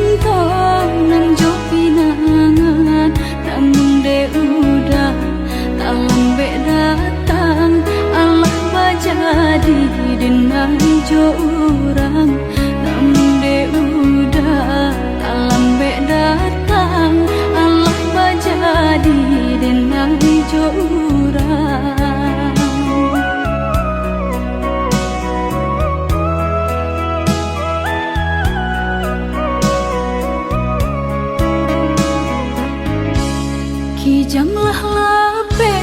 cinta nan jo pinangan, namun de udah tak lambe datang. Allah bajadi dengan jo urang, namun de udah tak lambe datang. Allah bajadi dengan jo urang. Kijanglah lape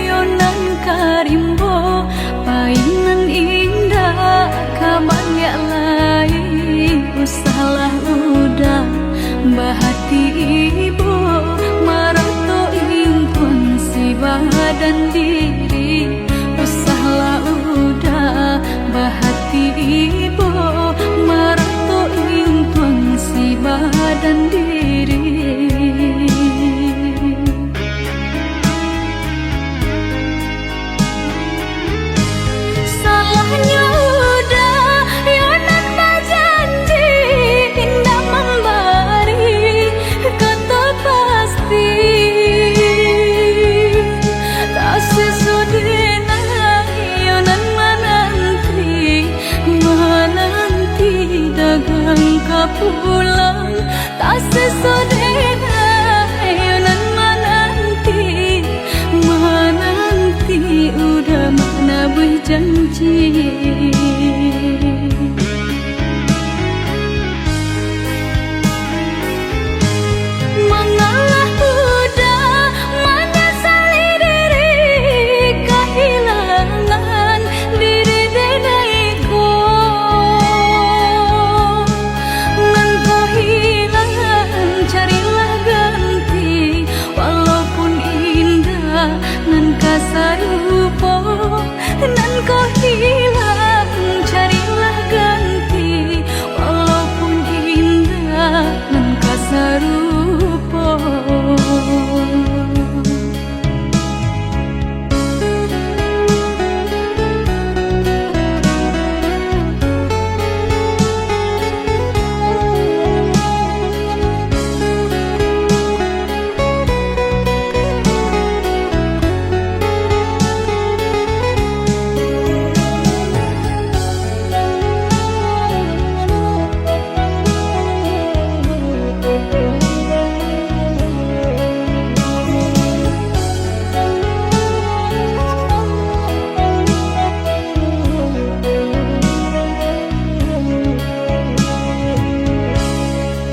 yonan karimbo, painan indah kaban ya lai. Usahlah udah bahati ibu, marato impun si badan diri. Usahlah udah bahati ibu, marato impun si badan diri. Pulang tak sesodena yonan menanti udah mana berjanji. Mengalah udah menyesali diri, kehilangan diri denaiku. Carilah ganti, walaupun indah nan kasarupo, nan kau hilang. Carilah ganti, walaupun indah nan kasarupo.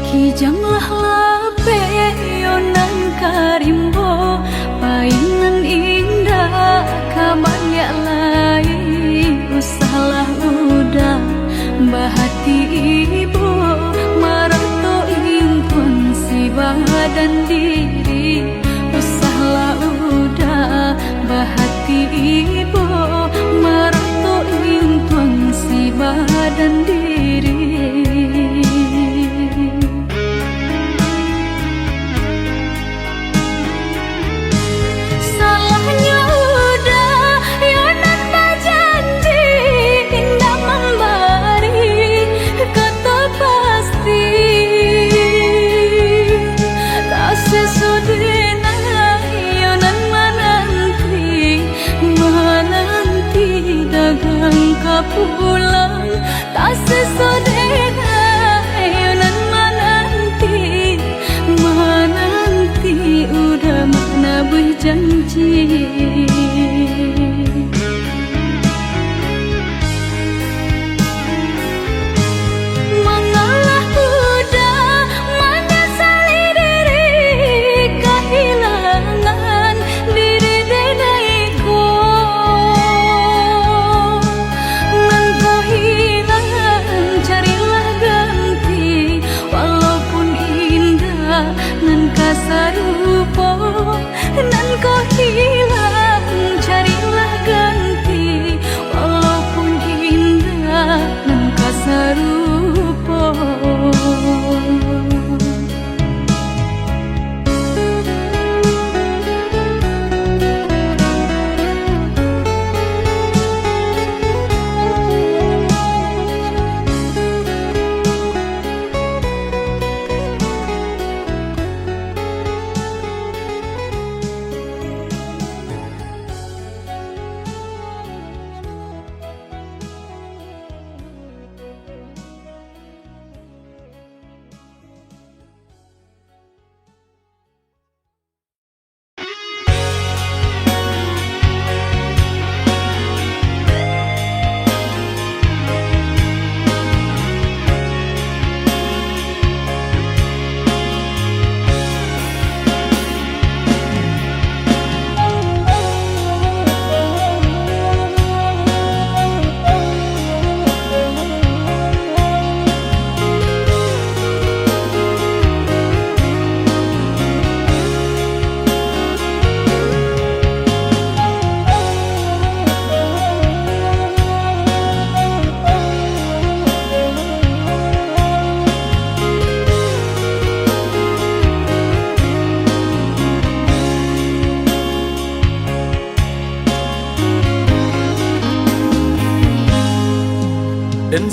Kijanglah lape yonan karimbo, painan indah kaban ya lai. Usahlah udah bahati ibu, marato impun si badan diri. Usahlah udah bahati ibu, marato impun si badan diri. Kata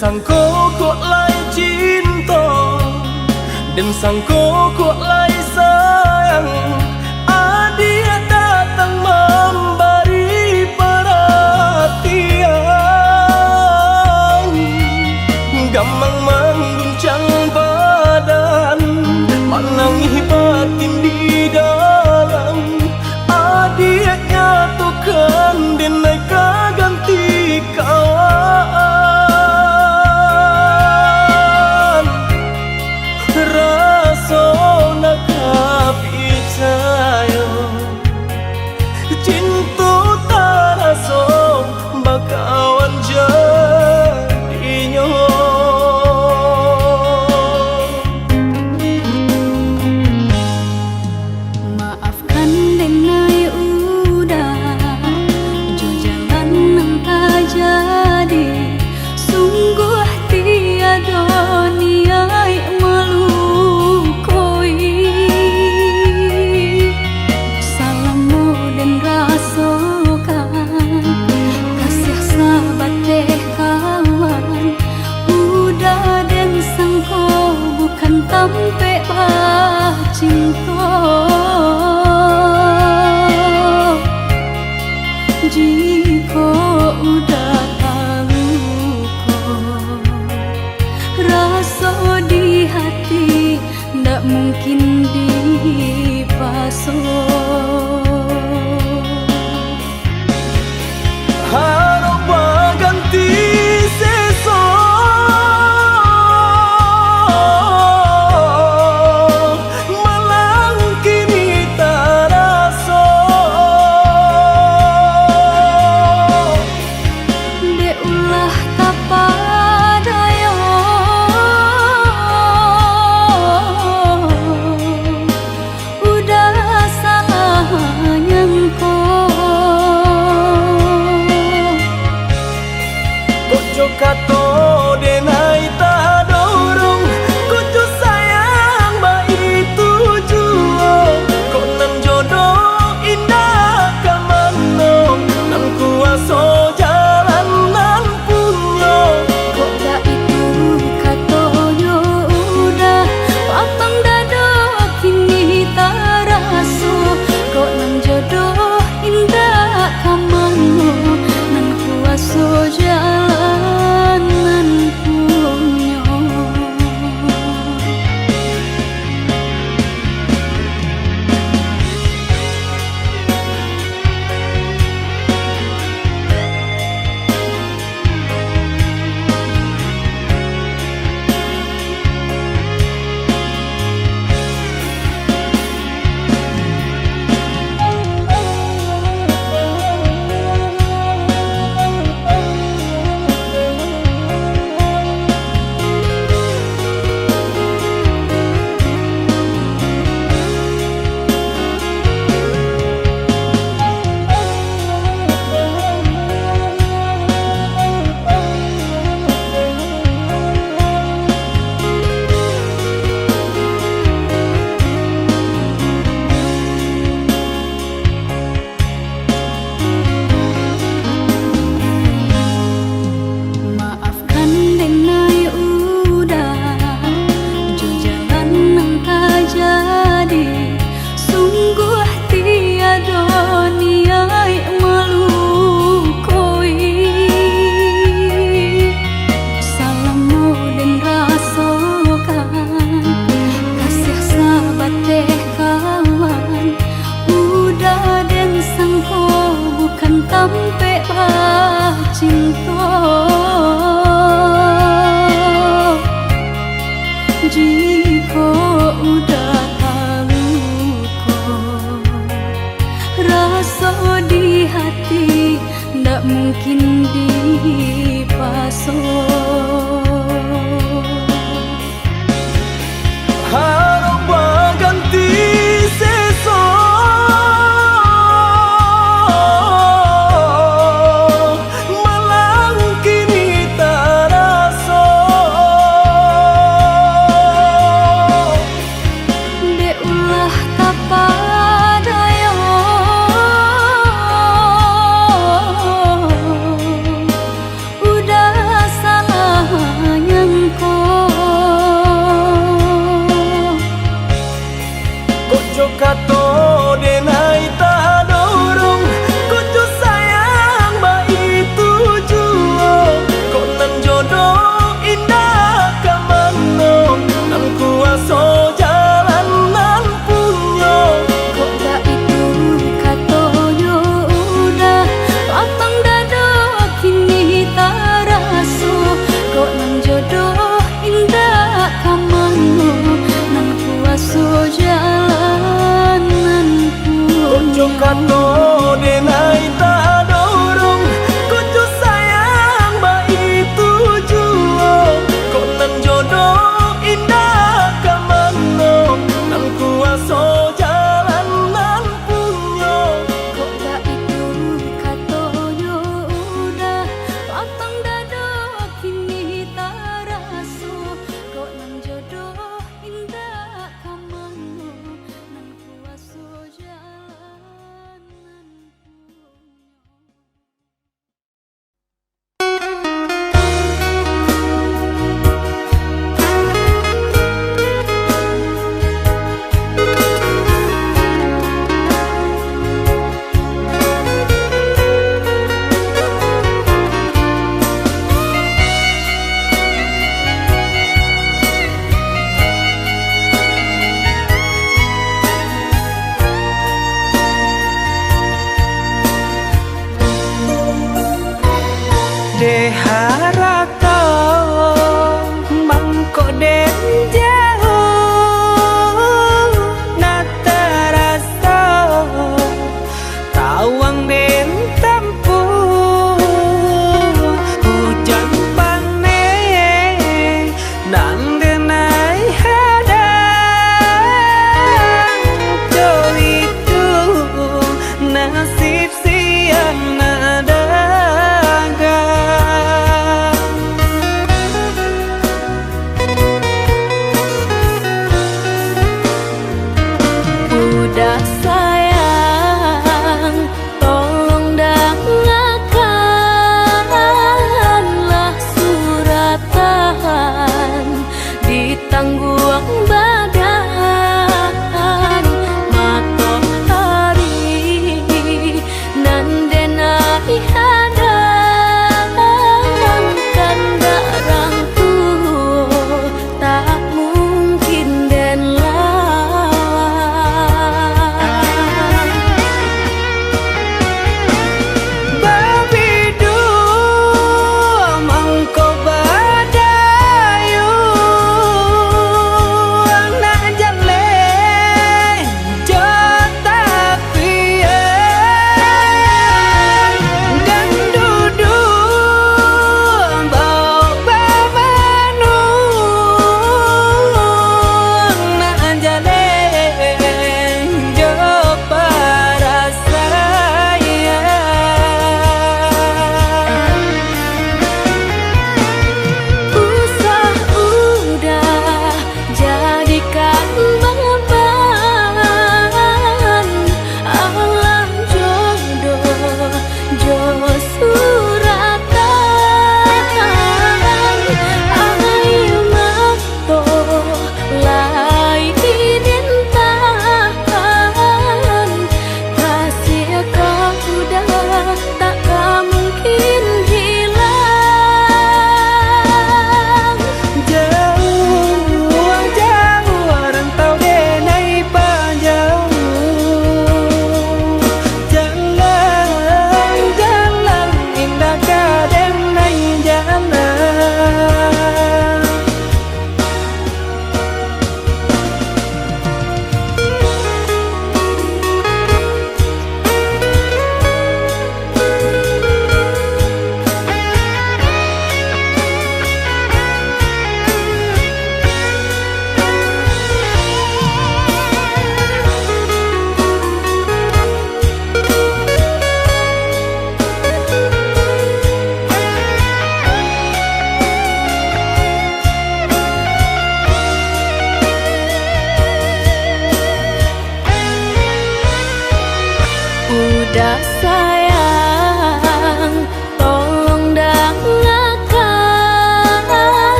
sangko kok lai cinta, dan sangko kok lai sayang. Dia datang memberi perhatian, gampang mengguncang badan, menangis batin di dalam. Dia nyatukan dan naika ganti kawan. Rasa nak percaya cinta taraso bakawan jadinya. Maafkan denai udah jo jalan nang tak jadi, sungguh tiada niat melukoi. Salamu dan rasakan kasih sahabat teh kawan. Udah dan sangko bukan tampe cinta. Jika udah tahu kok rasa di hati, ndak mungkin dipasok. Harap ganti seso, malang kini taraso. De ulah tapadaya, udah salah nyangko. Kojo kato denai tak dorong, kojo sayang ba itu jua. Kok nan jodoh indah kamano, nan kuaso jalan nan punya. Kok dah itu katonyo udah papang dado kini taraso. Kok nan jodoh indah kamano, nan kuaso jalan nan punya. Maafkan denai udah jo jalan nang tak jadi, sungguh tiada niat melukoi. Salamu dan rasakan kasih sahabat teh kawan. Udah dan sangko bukan tampe cinta. Jika udah tahu kok rasa di hati, ndak mungkin dipasok. Harap ganti seso, malang kini taraso. De ulah tapadaya, udah salah Deharata mangko den jauh nata rasa tawang den tempuh hujan pane nang denai hadang jo itu nasib siang nada Udah sayang, tolong dengarkanlah suratan di tangguang badan matahari nan denai hadang kandarang tuh tak mungkin den lawan.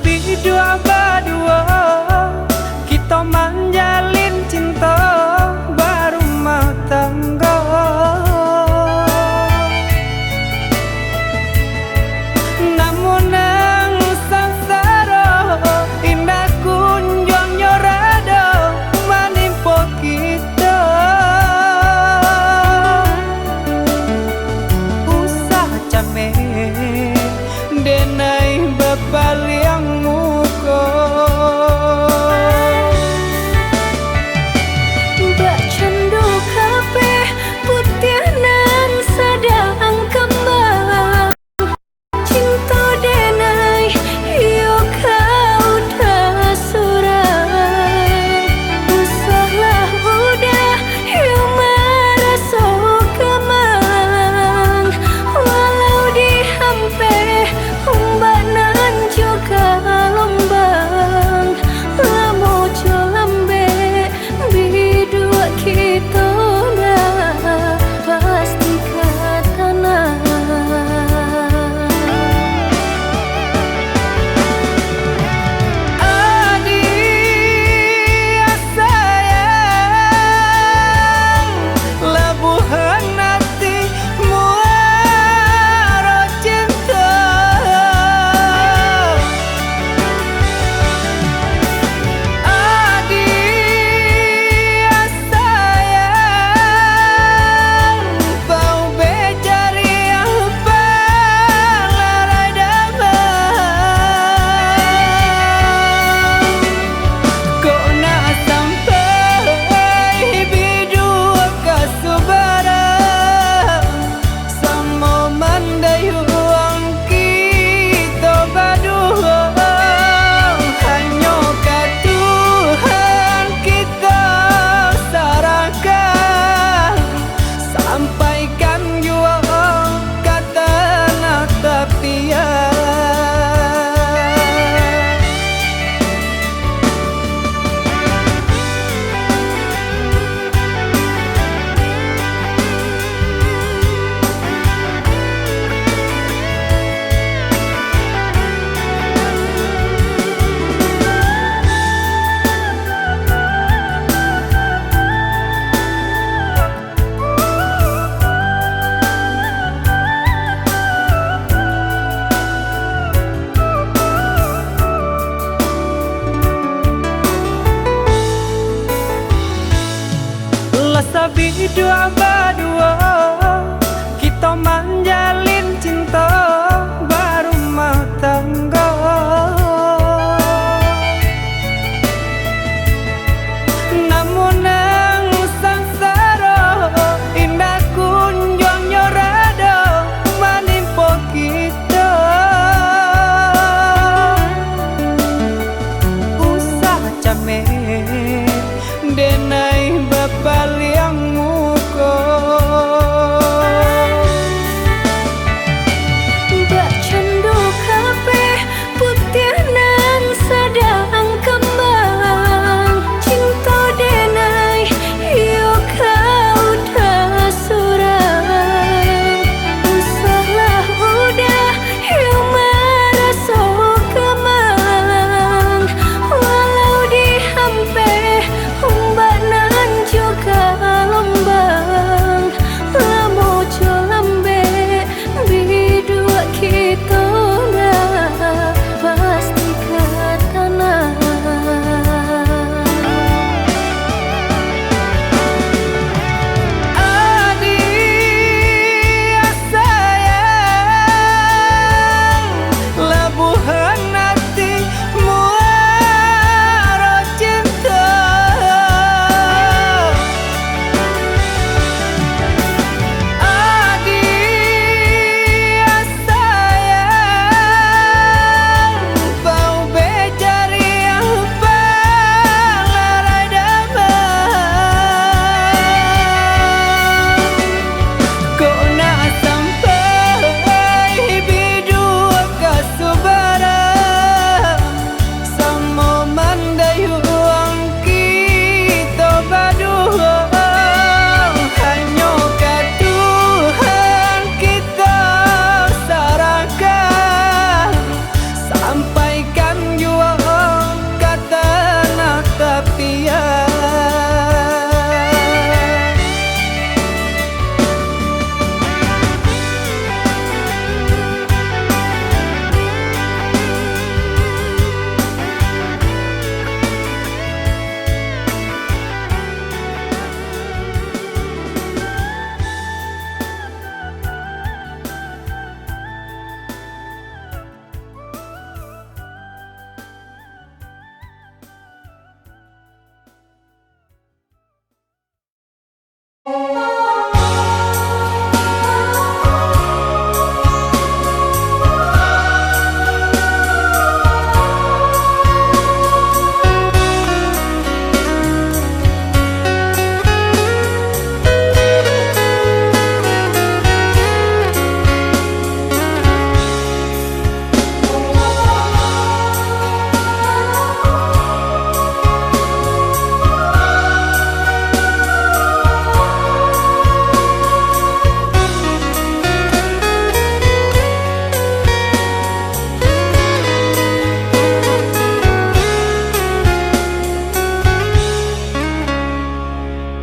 bidua badua kita menjalin cinta baru mau tangga. Namun nang sangsara indah kunjung nyorado menimpa kita. Usah capek denai bapaliang muka. Mbak Cendo kabeh putih nan sedang kembang. Cinta denai yo kau dah surang. Usahlah udah yo merasa kemang. Walau dihampe mbak nan juga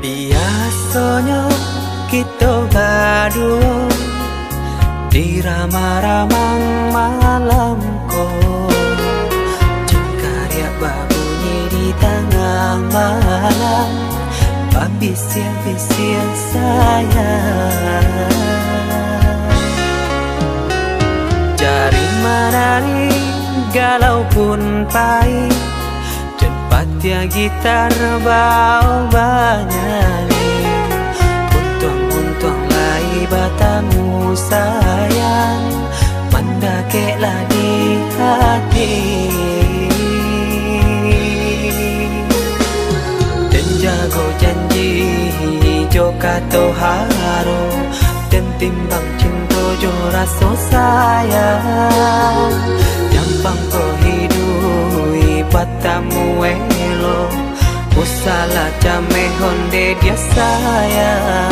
Biasanya kita berdua di ramah-ramang malam ko, jengkarya babunyi di tengah malam, babisir-bisir sayang. Jari menari galau pun pahit, tempatnya gitar bau banyak. Untung lai batamu sayang, mendakeklah di hati. Dan jago janji joka to haro, dan timbang cinta jo rasa sayang. Jampang ko hidui batamu elo, usala jame honde dia sayang.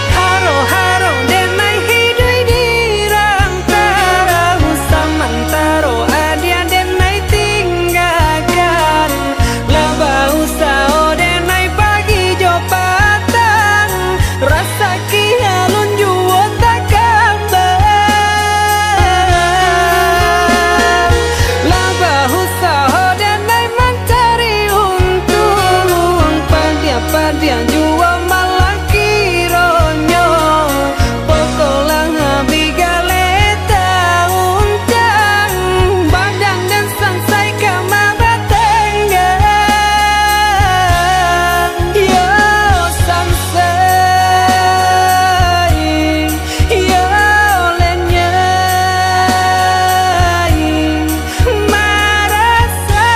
Haro-haro denai hidui di rantara, usamantaro adia denai tinggalkan. Laba usao denai pagi jo patang, rasa kialun juo tak kabar. Laba usao denai mencari untung, padian juo malah kironyo. Pokolang bigaleta uncang, badang dan sansai kama batenggang. Yo sansai, yo lenyai, marasai.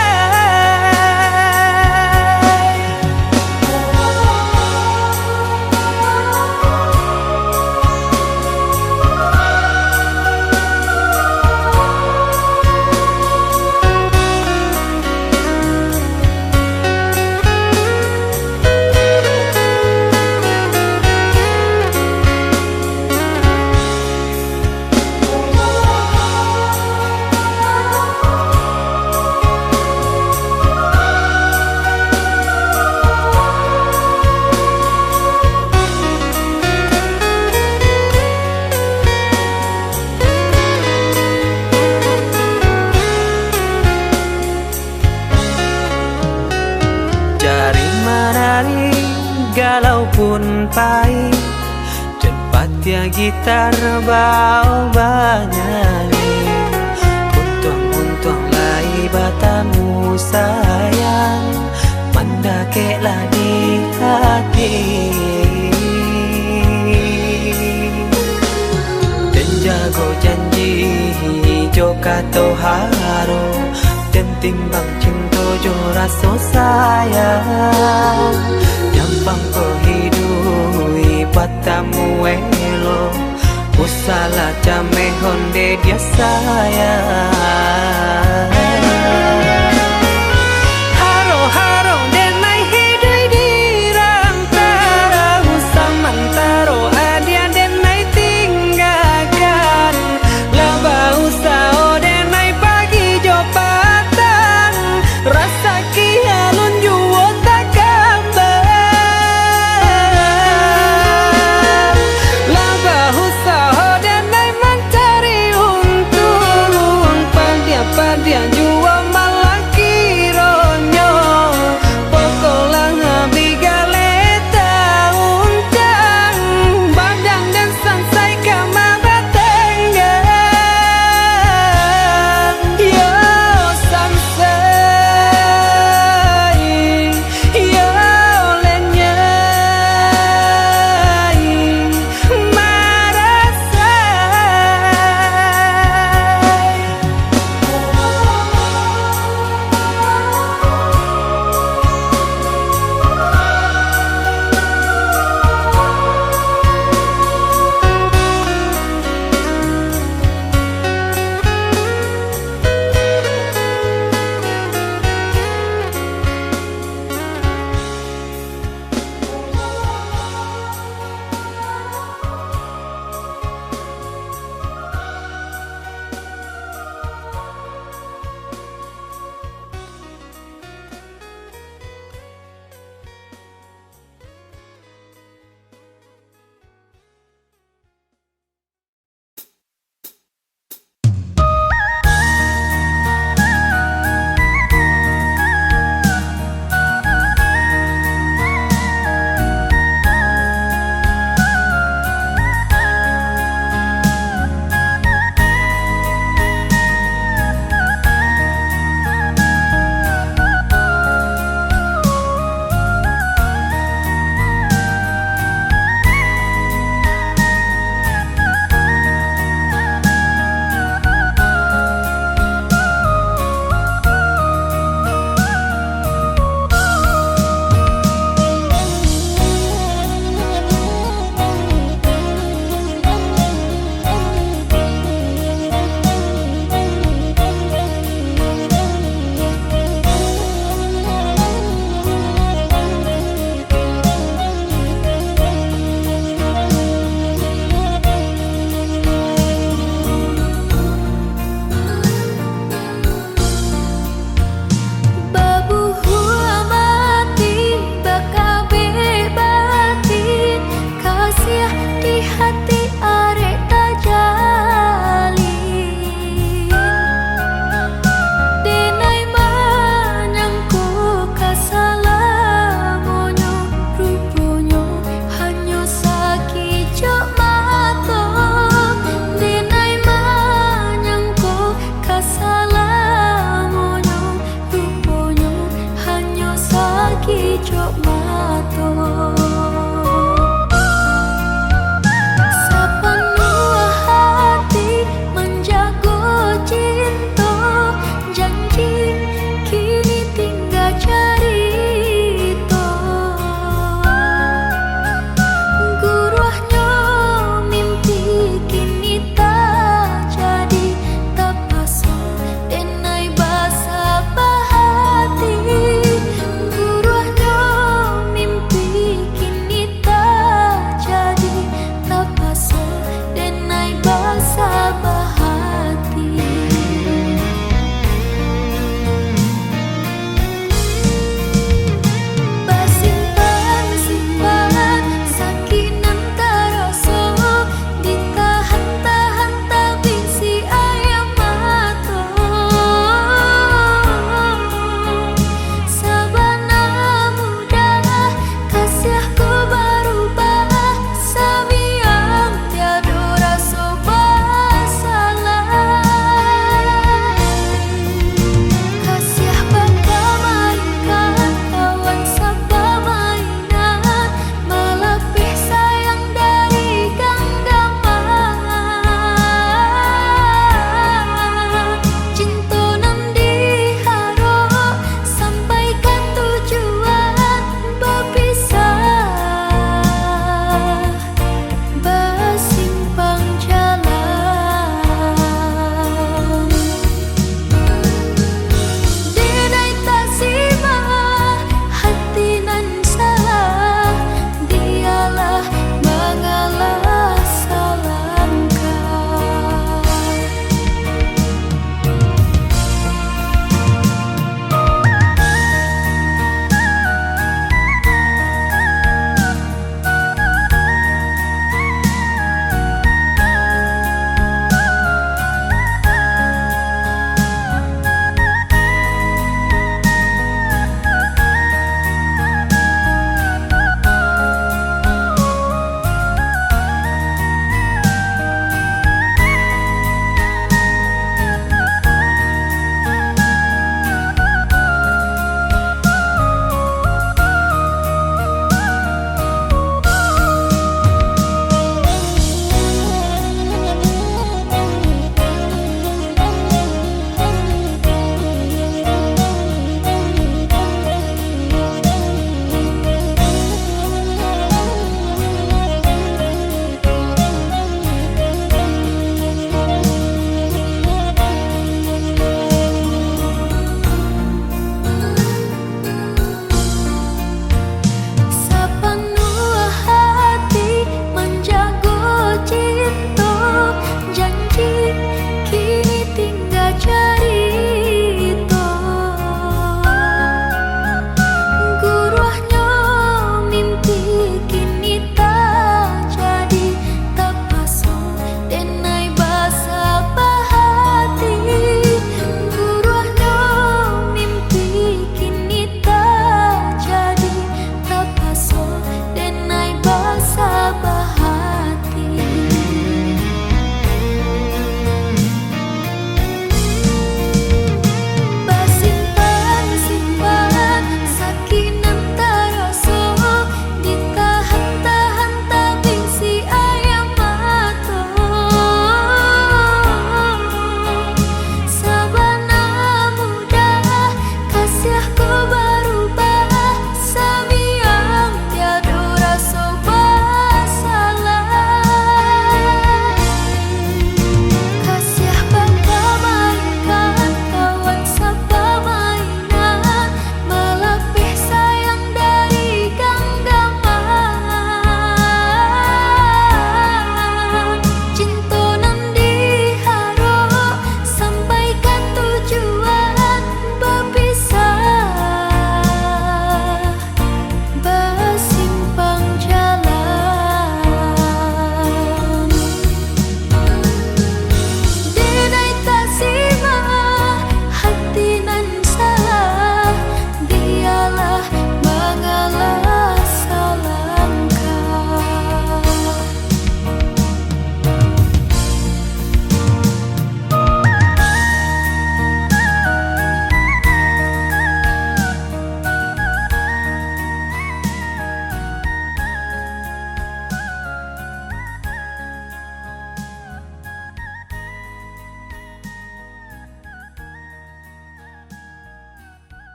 Jari menari galau pun pahit, tempatnya gitar bau banyak. Untung lai batamu sayang, mendakeklah di hati. Dan jago janji joka to haro, dan timbang cinta jo rasa sayang. Jampang ko hidui batamu elo, usala jame honde dia sayang. Haro-haro denai hidui di rantara, usamantaro adia denai tinggalkan. Laba usao denai pagi jo patang, rasa kialun juo tak kabar. Laba usao denai mencari untung, padian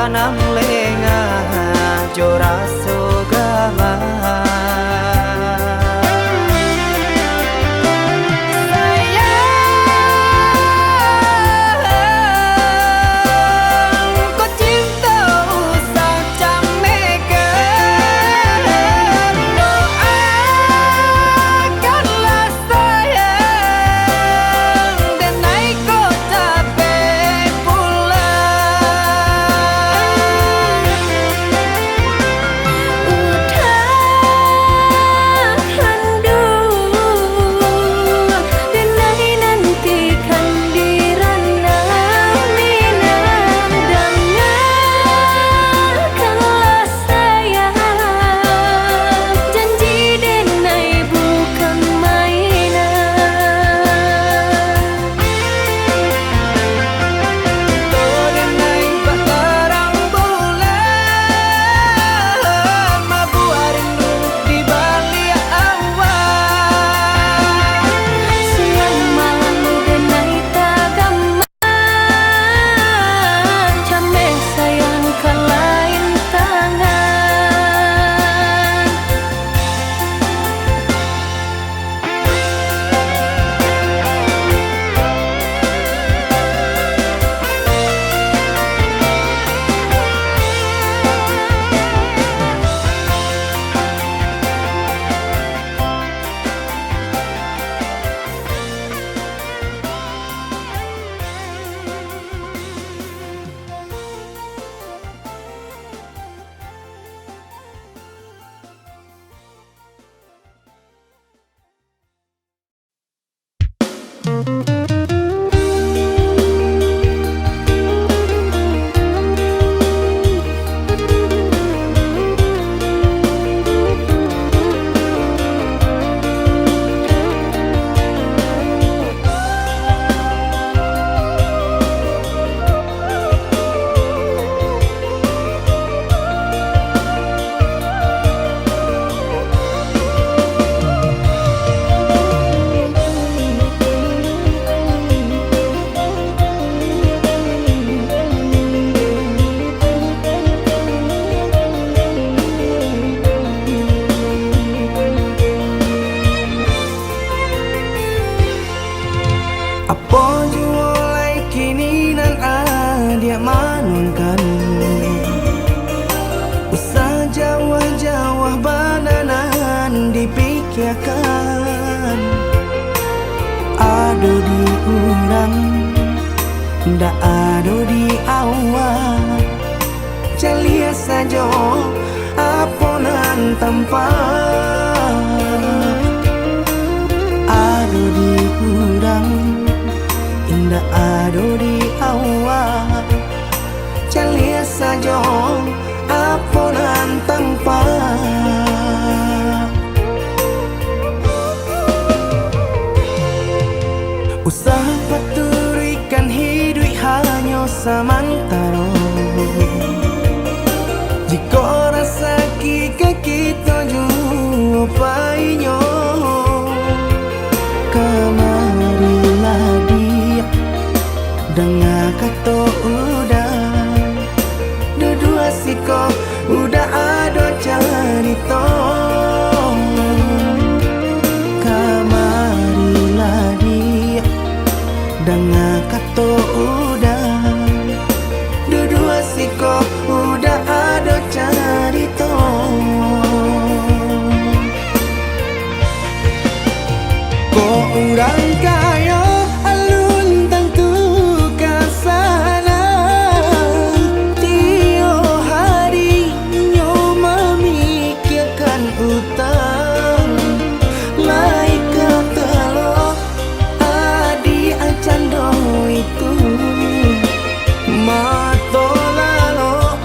tanam lenga jora sogama pikirkan ado di urang ndak ado di awal celia saja aponan tanpa ado di urang ndak ado di awal celia saja aponan tanpa usaha paturikan hidup hanya samantara jika rasa kita jumpai-nya kamarilah dia dengar kata udah dua siko udah ada cerita kamarilah dia dengar kata udah dua siko udah ada cerita kok orang kaya alun tentu kasana tiap hari nyo memikirkan utang lai kata lo adi acando itu mato lalo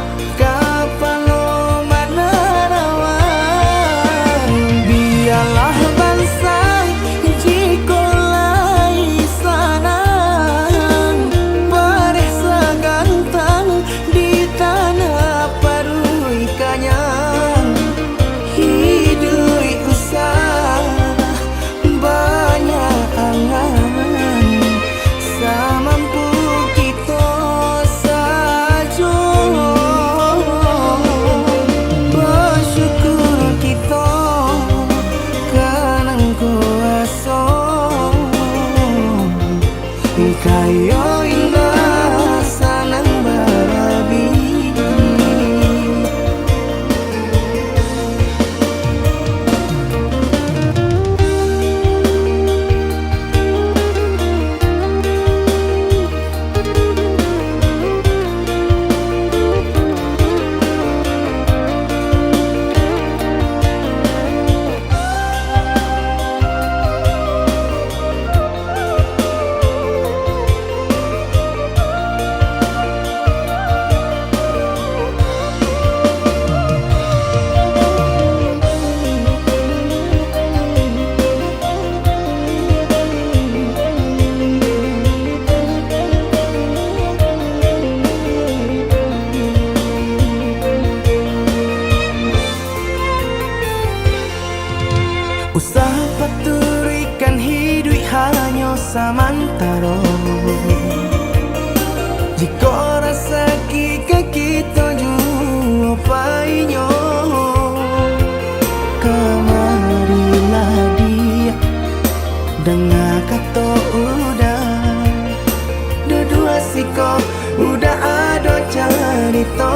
kita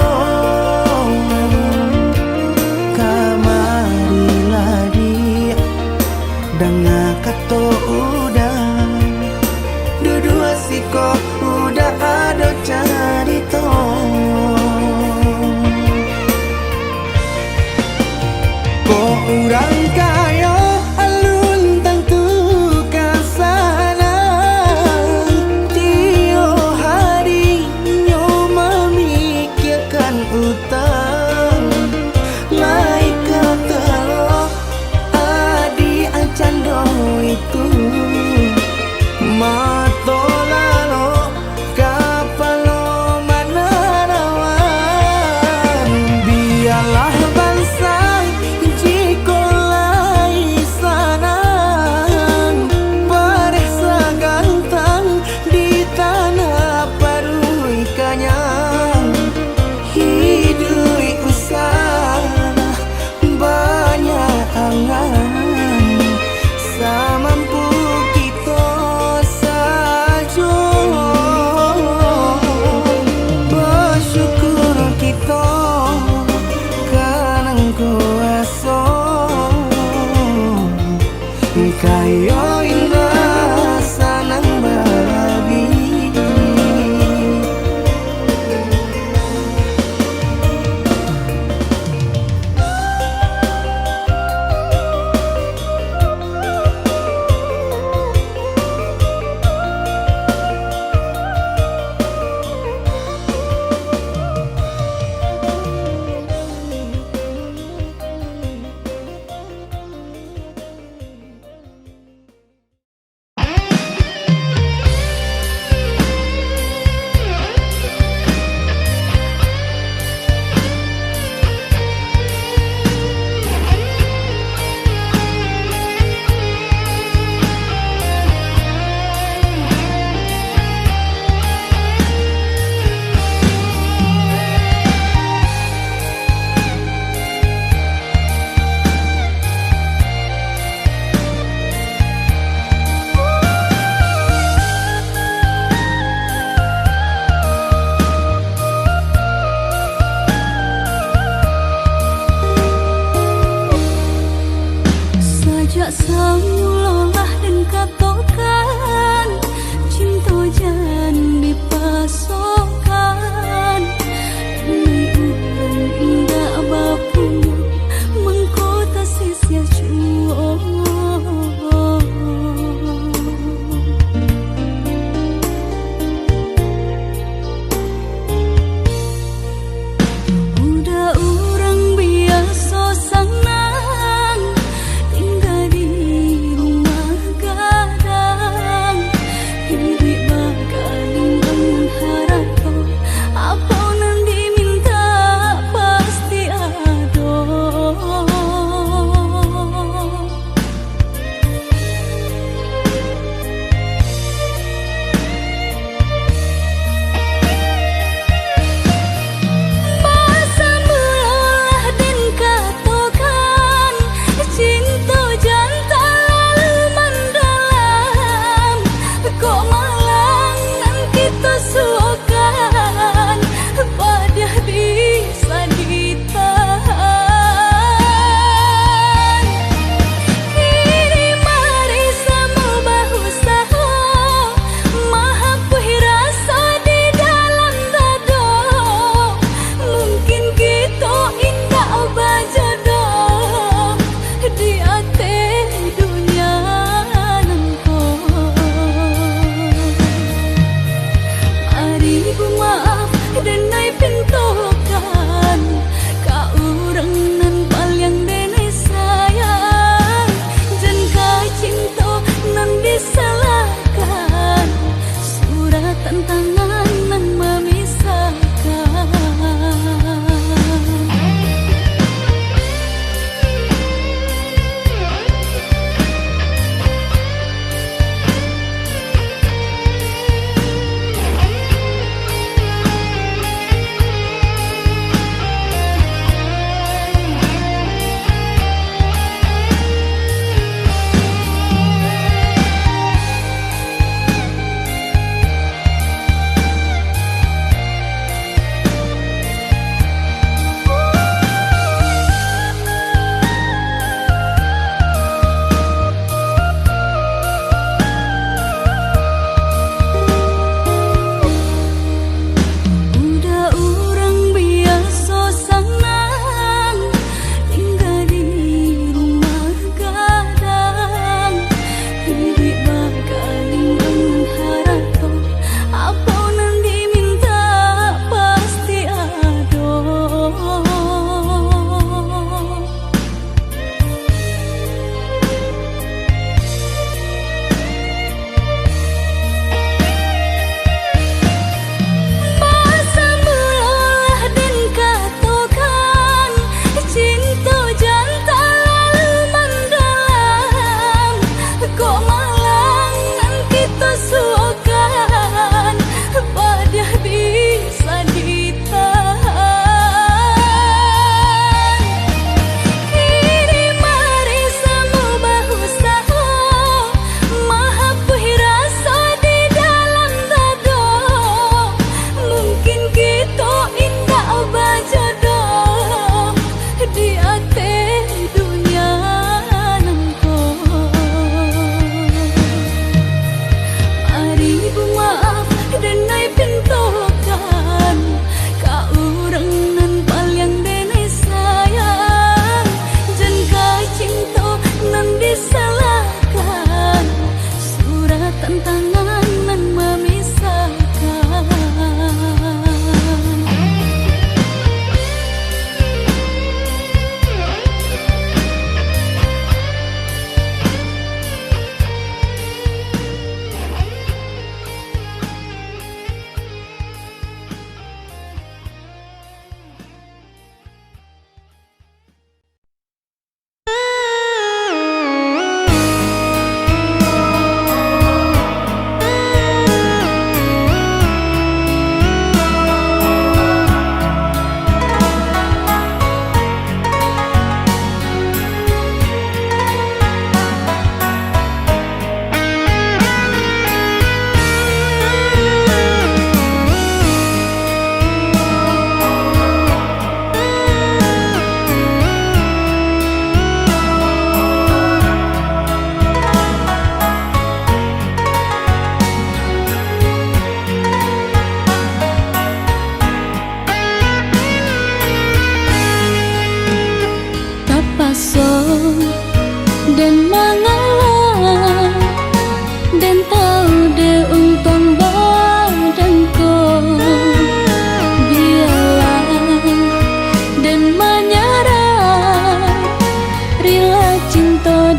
kamarilah dia dengan kata udah dua siko udah ada cerita kok orang kaya alun tentu kasana tio hari nyo memikirkan utang laik kata lo adi acando itu mato lalo kapalo manarawan biarlah bangsa jikolai sanang paresa gantang di tanah parui kanyang hidui usah banyak angan samampu kita saja bersyukur kita kanang kuasa kaya indah sanang babi Sajak semulalah dan katakan cinta jangan dipasokkan demi urang indah bapu mengkota sia jua udah urang biasa sanang tinggal di rumah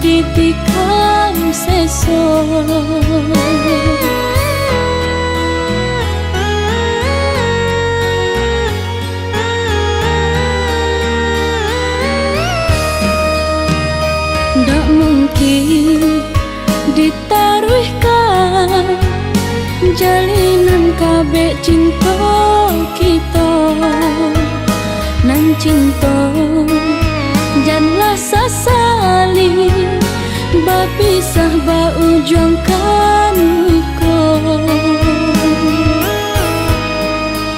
ditikam sesok. Ndak mungkin ditaruhkan jalinan kabeh cinta kita nan cinta janganlah sesali bapisah baujungkan kau.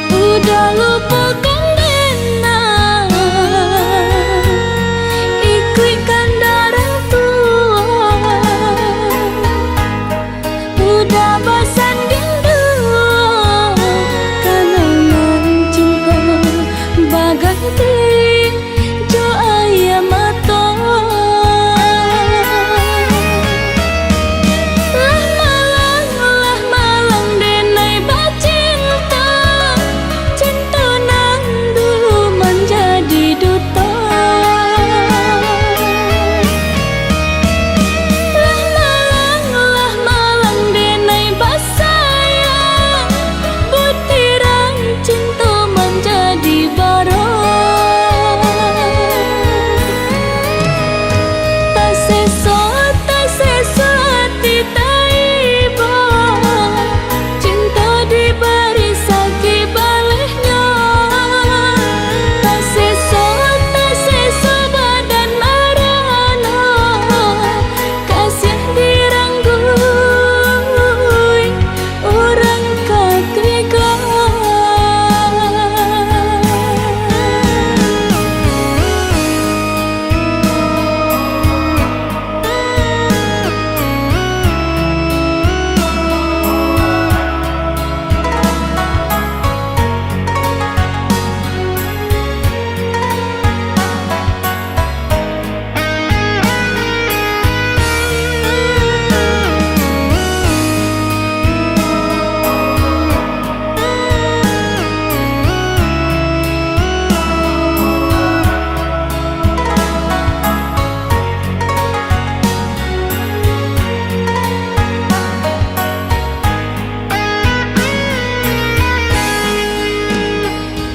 Udah lupakan dena ikutkan darah tua. Udah bosan rindu kenangan cinta bagai jo ayam mata. Lah malang denai bacinta, cinta nan dulu menjadi duta. Lah malang denai basayang, butiran cinta menjadi bara. Tak sesat ditaiba, cinta diberi sakit balehnya. Tak sesat badan marana, kasih diranggui orang ketiga.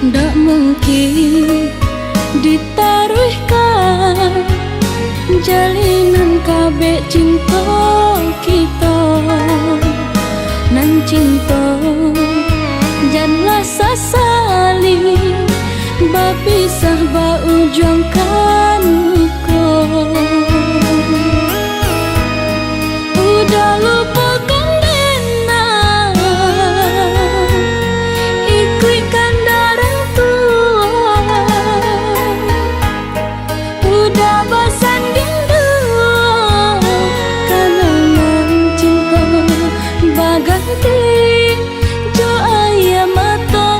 Ndak mungkin ditaruhkan jalinan kabeh cinta kita nan cinta janganlah sesali bapisah baujungkan kau. Udah lupakan dena ikutkan darah tua. Udah bosan rindu kenangan cinta bagai jo ayam mata.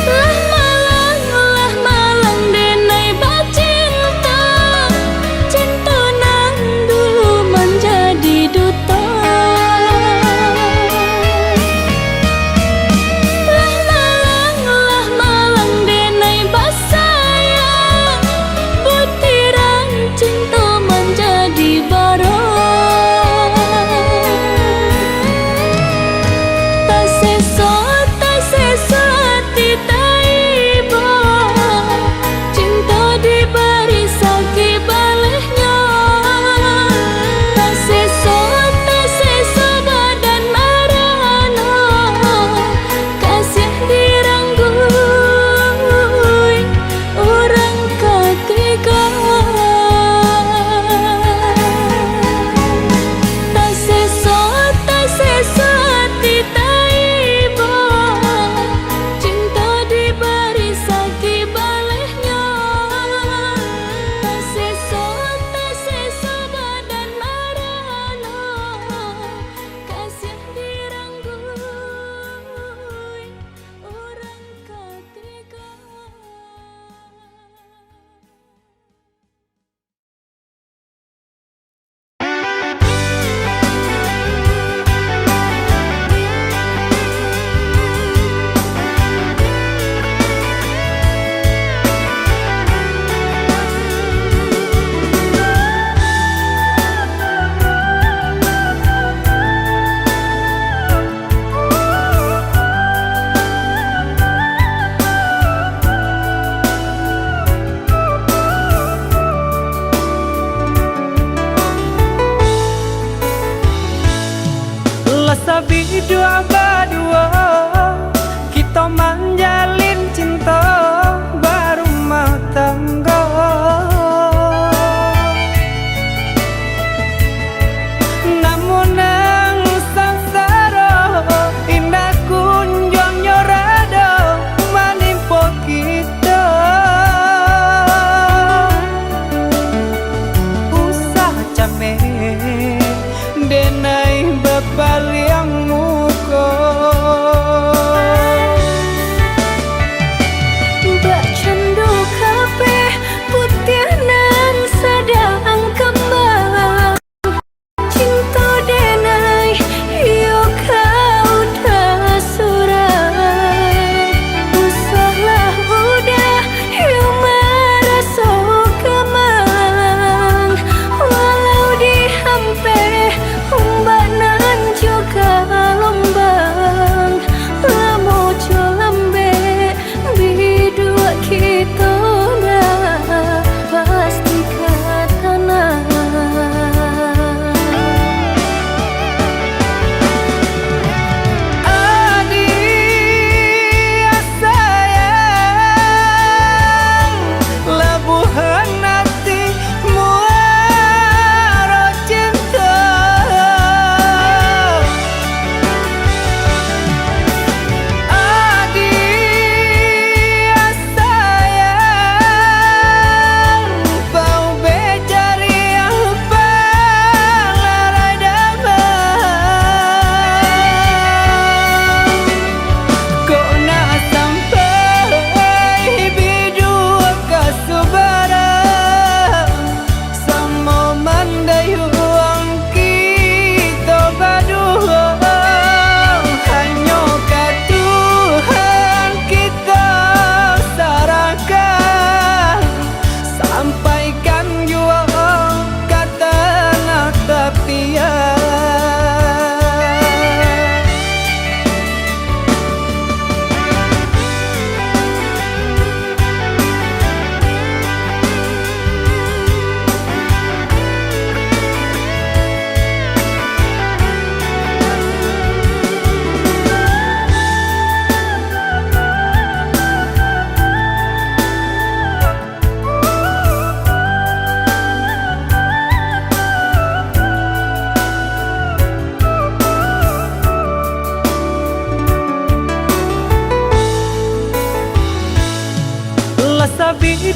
Lah malang denai bacinta, cinta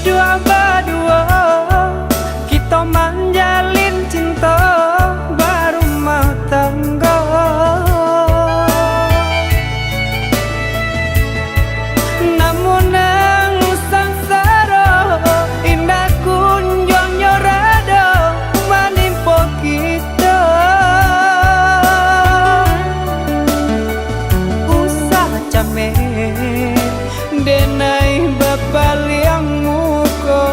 dua berdua kita menjalin cinta baru mau tangga. Namun nang sangsara indah kunjung nyorado menimpa kita. Usah camen denai bapal yang muka.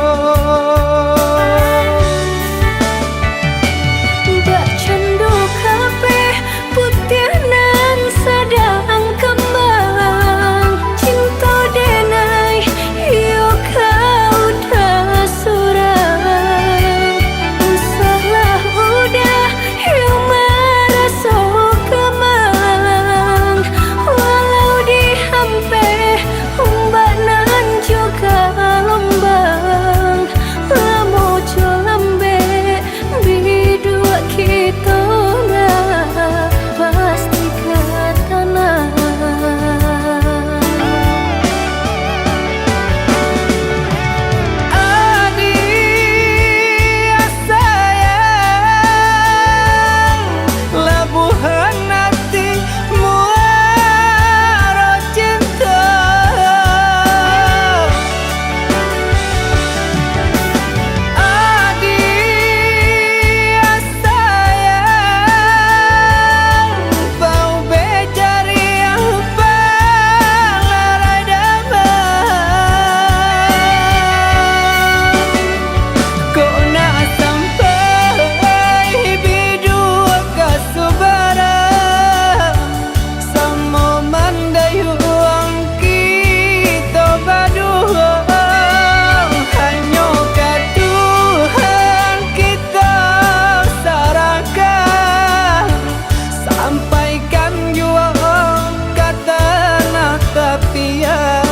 Bak cendu kape putih nan sedang kembang. Cinta denai yo kau dah surang. Usahlah udah yo merasa kemang. Walau dihampe ombak nan juga lombang. Lamo lambe bidua kita dah pasti ke tanah. Adik sayang labuhan hati muara cinta. Adik sayang bau becari yang balarai damai. Kau nak sampai bidua kasubara sama mandayuang kita berdua. Hanya ke Tuhan kita serahkan, sampaikan jua kata nak tepian.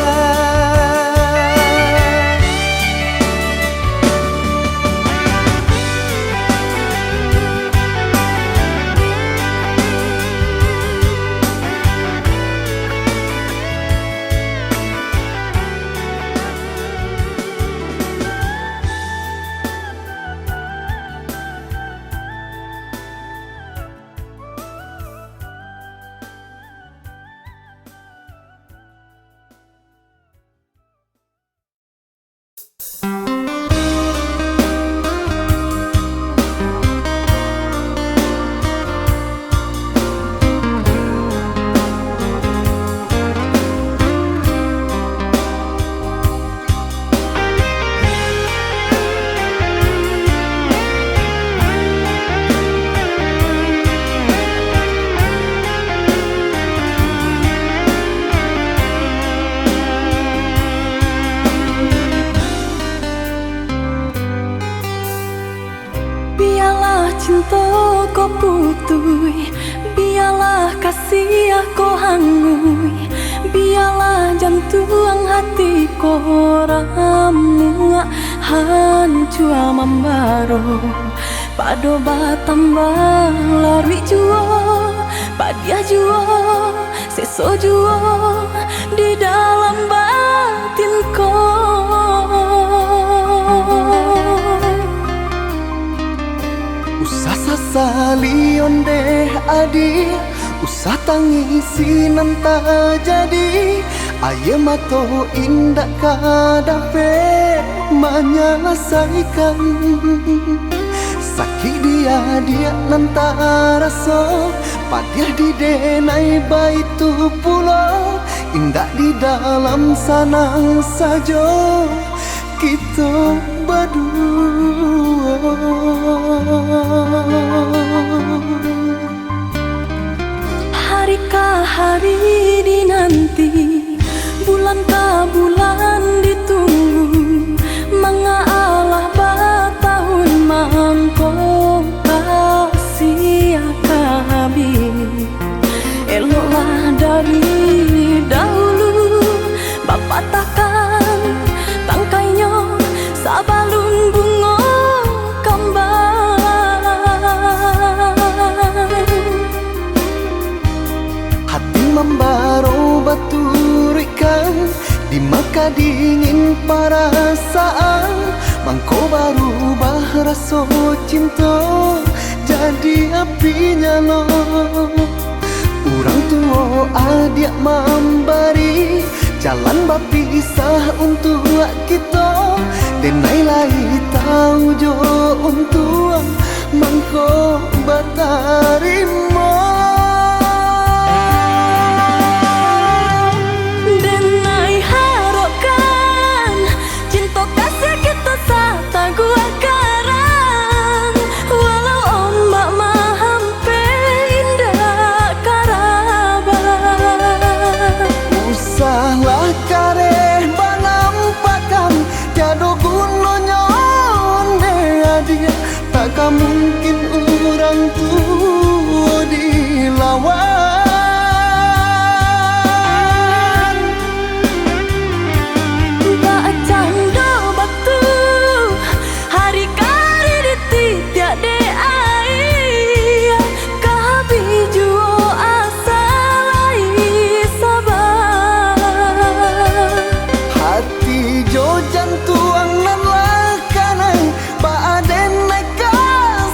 Biarlah cinta kau putui, biarlah kasih kau hangui, biarlah jantung hati kau ramu hancur membaro. Pado batambah lari jua, padia jua, seso jua di dalam batin kau. Usah sasali onde adi, usah tangisi nanta jadi. Aye mato indah kadape menyelesaikan. Sakit dia nanta rasa, padiah di denai baitu pulau. Indah di dalam sanang saja kita berdua. Hari ke hari dinanti, bulan ke bulan ditunggu. Mengalah batahun mangko kasih habis. Eloklah dari dahulu, Bapak takkan tangkainya sabalun bunga kembang. Hati membaro batu di maka dingin perasaan mangko baru rasa cinta jadi apinya lo. Orang tua adik memberi jalan berpisah untuk kita, denai lai tahu jo untuk mangko batarimo. Denai harapkan cinta kasih kita sata gua karang, walau ombak mahampe indah karaban. Usahlah kareh banampakan tiada gunanya onde dia, takkan mungkin orang tua dilawan. Tak canda batu hari kari di tiap de ai kabi juo asal sabar. Hati jo jantuang nan lakanai baaden naik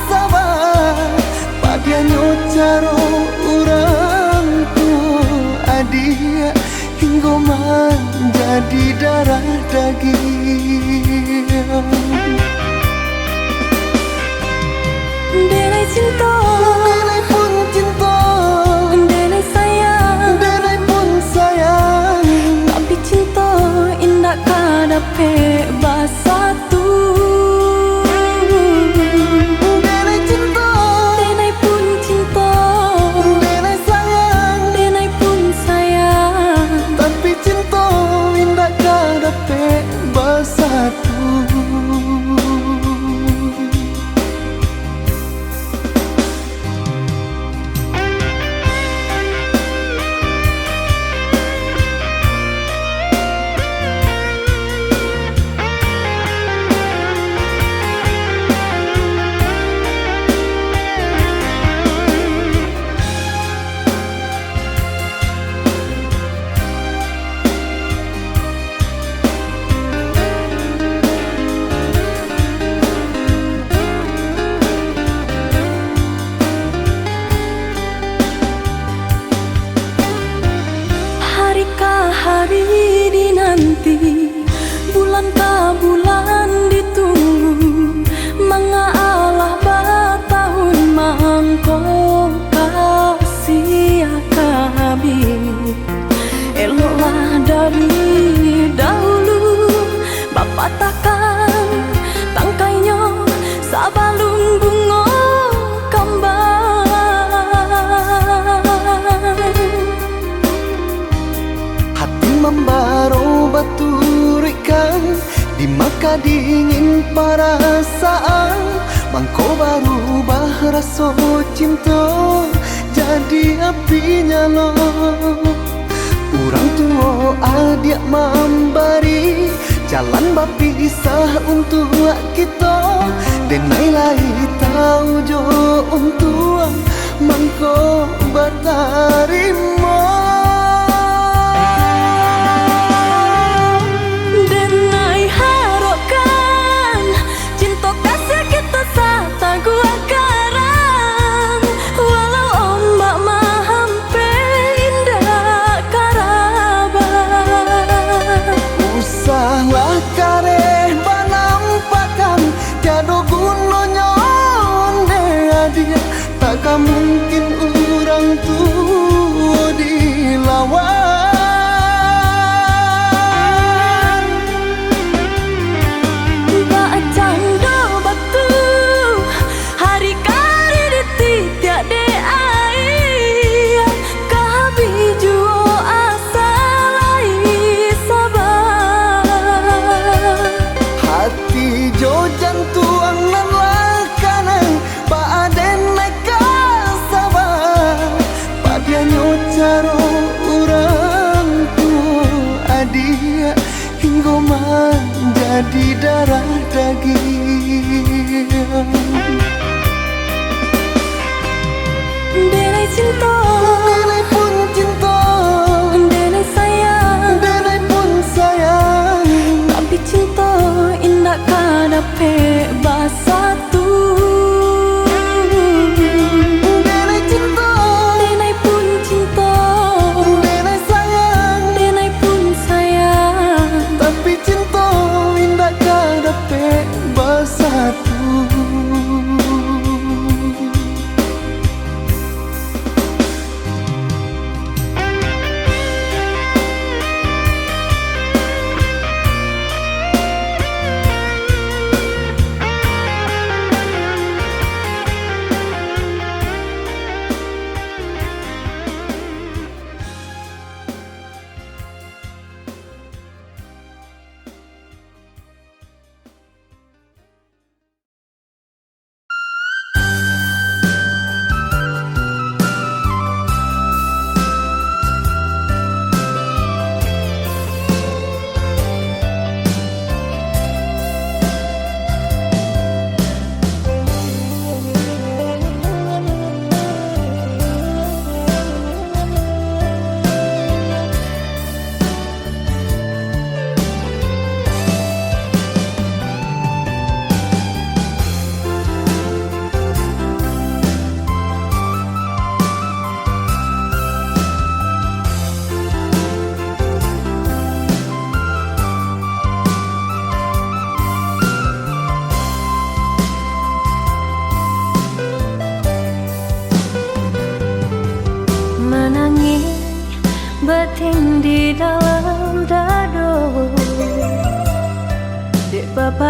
sabar padianyo caro orang tua adia hingga menjadi darah daging. Denai cinta, Denai pun cinta, denai sayang, denai pun sayang. tapi cinta indah kadape basatu. Denai cinta, Denai pun cinta, denai sayang. denai pun sayang, Tapi cinta indah kadape bersatu. Harikah hari dinanti, bulankah bulan ditunggu, mengalah bertahun mangko kasih habis. Eloklah dari dahulu, Bapa takkan tangkainya sabalung bunga Membaro baturikan di maka dingin perasaan mangko baru rasa cinta jadi apinya lo. Orang tua adik memberi jalan berpisah untuk kita, denai lai tahu jo untuk mangko batarimo. Usahlah kareh banampakan tiada gunanya onde dia, takkan mungkin orang tua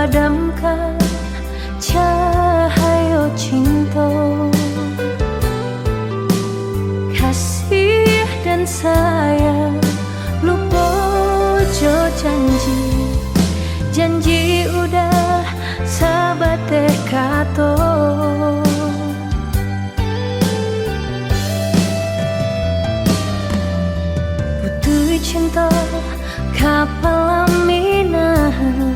padamkan cahaya cinta. Kasih dan sayang lupa jo janji udah sabate kato. Putri cinta kapal laminahan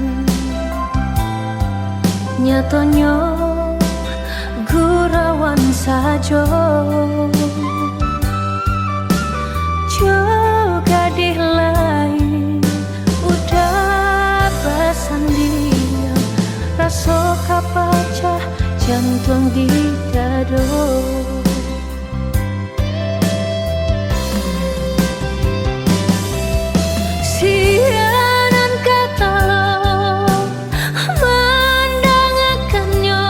nyatanya gurawan sajo. Juga di lain udah pesan dia, rasa kapacah jantung di dado. Siaran kata mendangakannya,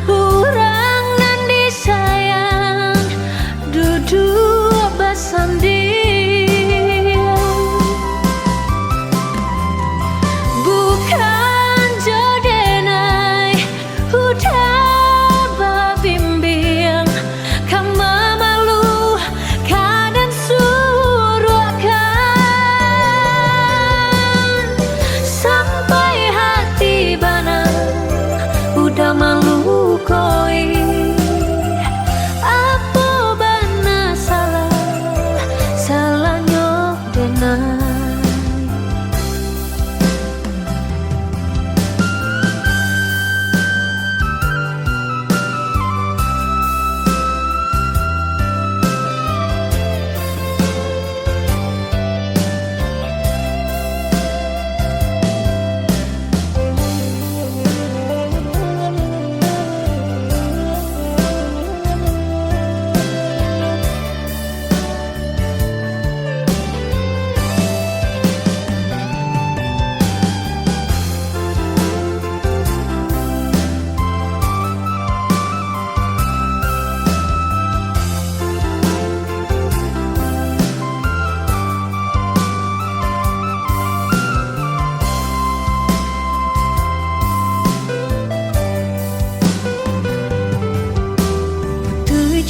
orang nan disayang duduk bersanding. Bukan jodenai udah babimbing, kama malu kadang suruhkan. Sampai hati bana udah malu koi, apa bana salahnya denai.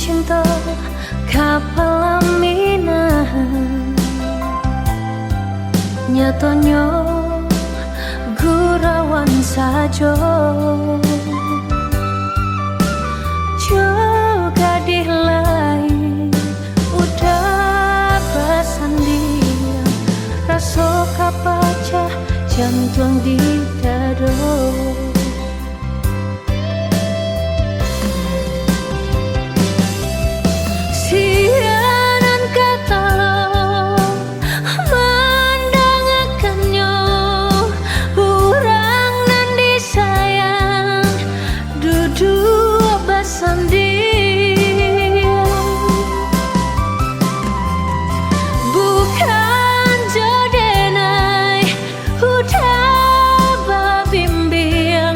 Cinta kapal laminahan nyatanya gurawan sajo. Juga di lain udah pesan dia, rasa kapacah jantung di dado. Siaran kata mendangakannya, orang nan disayang duduk bersanding. Bukan jodenai udah babimbing,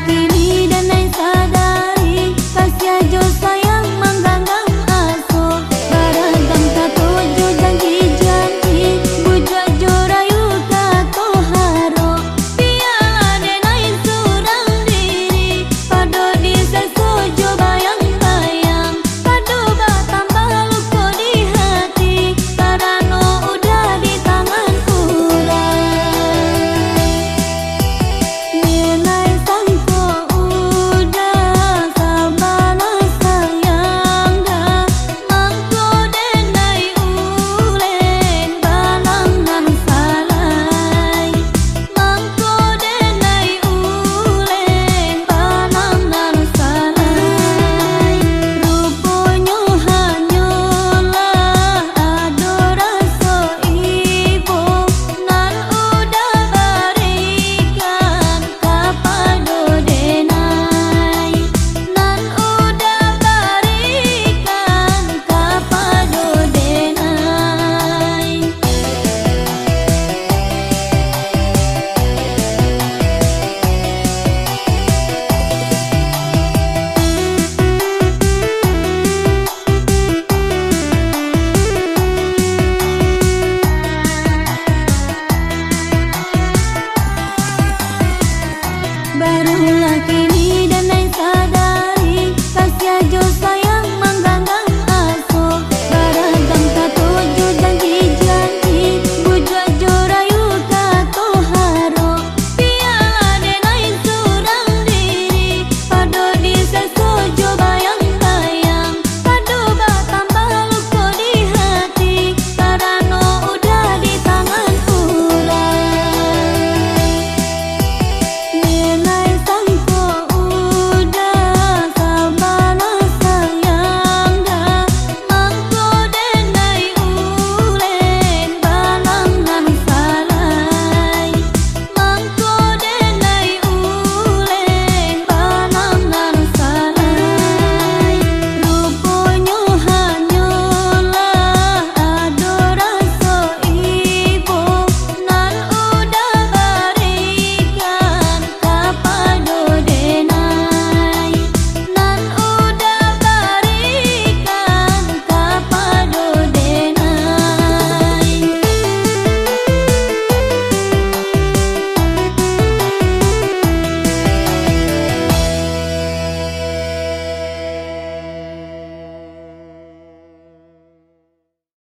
begini